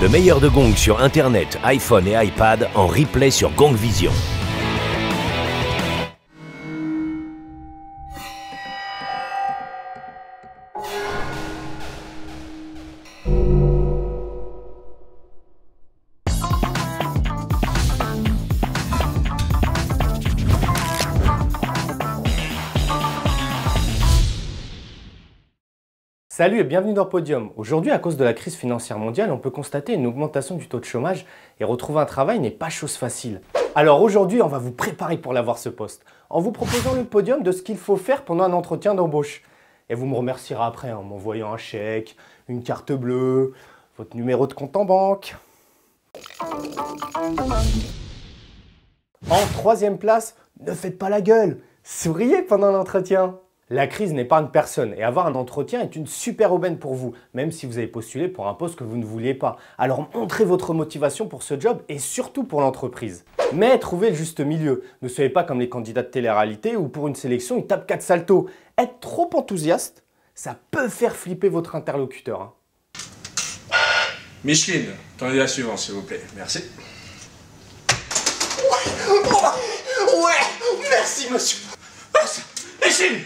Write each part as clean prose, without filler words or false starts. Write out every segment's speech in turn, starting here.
Le meilleur de Gong sur Internet, iPhone et iPad en replay sur Gong Vision. Salut et bienvenue dans Podium. Aujourd'hui, à cause de la crise financière mondiale, on peut constater une augmentation du taux de chômage et retrouver un travail n'est pas chose facile. Alors aujourd'hui, on va vous préparer pour l'avoir ce poste en vous proposant le podium de ce qu'il faut faire pendant un entretien d'embauche. Et vous me remercierez après en m'envoyant un chèque, une carte bleue, votre numéro de compte en banque. En troisième place, ne faites pas la gueule, souriez pendant l'entretien. La crise n'épargne personne et avoir un entretien est une super aubaine pour vous, même si vous avez postulé pour un poste que vous ne vouliez pas. Alors montrez votre motivation pour ce job et surtout pour l'entreprise. Mais trouvez le juste milieu. Ne soyez pas comme les candidats de télé-réalité où pour une sélection ils tapent 4 saltos. Être trop enthousiaste, ça peut faire flipper votre interlocuteur. Micheline, candidat suivant s'il vous plaît. Merci. Ouais, merci monsieur. Micheline,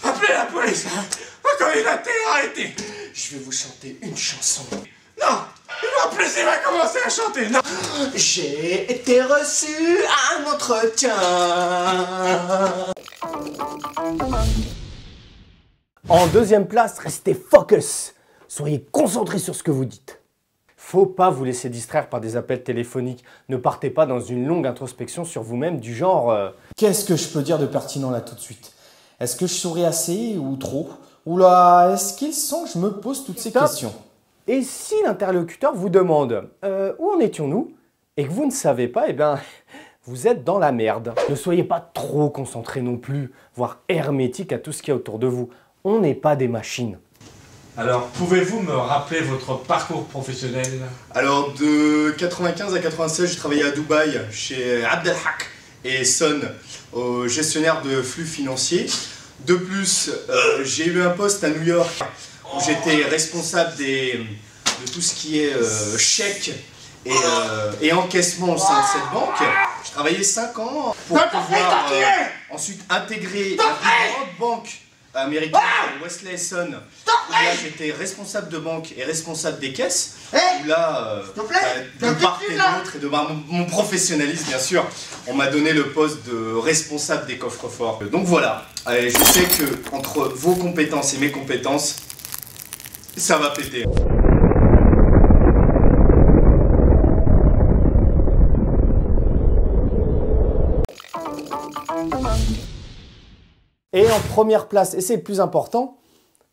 appelez la police, hein. Un candidat de télé-réalité. Je vais vous chanter une chanson. Non, il va plaisir à commencer à chanter. Non. J'ai été reçu à un entretien. En deuxième place, restez focus. Soyez concentrés sur ce que vous dites. Faut pas vous laisser distraire par des appels téléphoniques. Ne partez pas dans une longue introspection sur vous-même du genre Qu'est-ce que je peux dire de pertinent là tout de suite? Est-ce que je souris assez ou trop? Oula, est-ce qu'il sent que je me pose toutes ces questions? Et si l'interlocuteur vous demande où en étions-nous et que vous ne savez pas, eh bien, vous êtes dans la merde. Ne soyez pas trop concentré non plus, voire hermétique à tout ce qu'il y a autour de vous. On n'est pas des machines. Alors, pouvez-vous me rappeler votre parcours professionnel? Alors de 95 à 96, je travaillais à Dubaï chez Abdelhak et Son, au gestionnaire de flux financiers. De plus, j'ai eu un poste à New York où j'étais responsable de tout ce qui est chèques et encaissement au sein de cette banque. Je travaillais 5 ans pour pouvoir ensuite intégrer la plus grande banque américaine, Wesley Son. Où là, j'étais responsable de banque et responsable des caisses. Où là, de part et d'autre et de mon professionnalisme, bien sûr, on m'a donné le poste de responsable des coffres-forts. Donc voilà, je sais que entre vos compétences et mes compétences, ça va péter. Et en première place, et c'est le plus important,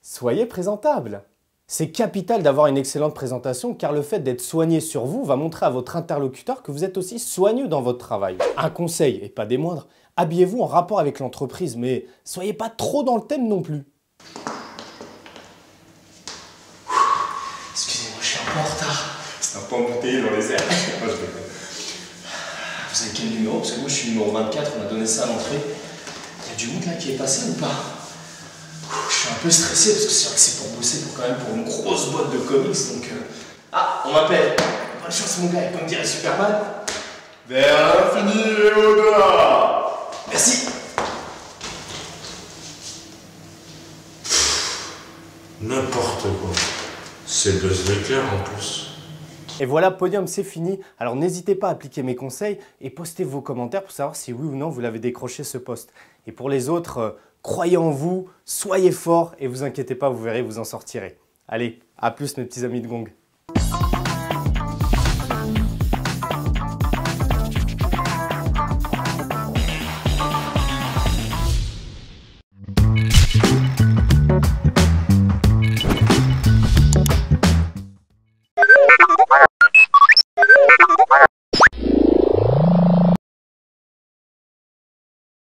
soyez présentable. C'est capital d'avoir une excellente présentation car le fait d'être soigné sur vous va montrer à votre interlocuteur que vous êtes aussi soigneux dans votre travail. Un conseil, et pas des moindres, habillez-vous en rapport avec l'entreprise, mais soyez pas trop dans le thème non plus. Excusez-moi, je suis un peu en retard. C'est un peu embouteillé dans les airs. Vous avez quel numéro? Parce que moi je suis numéro 24, on a donné ça à l'entrée. Il y a du monde là qui est passé ou pas? Je suis un peu stressé parce que c'est vrai que c'est pour bosser pour une grosse boîte de comics donc... Ah, on m'appelle. Bonne chance mon gars, comme dirait Superman. Vers l'infini et au-delà. Merci. N'importe quoi. C'est Buzz l'éclair en plus. Et voilà, Podium, c'est fini. Alors n'hésitez pas à appliquer mes conseils et postez vos commentaires pour savoir si oui ou non vous l'avez décroché ce poste. Et pour les autres, croyez en vous, soyez forts et vous inquiétez pas, vous verrez, vous en sortirez. Allez, à plus mes petits amis de Gong.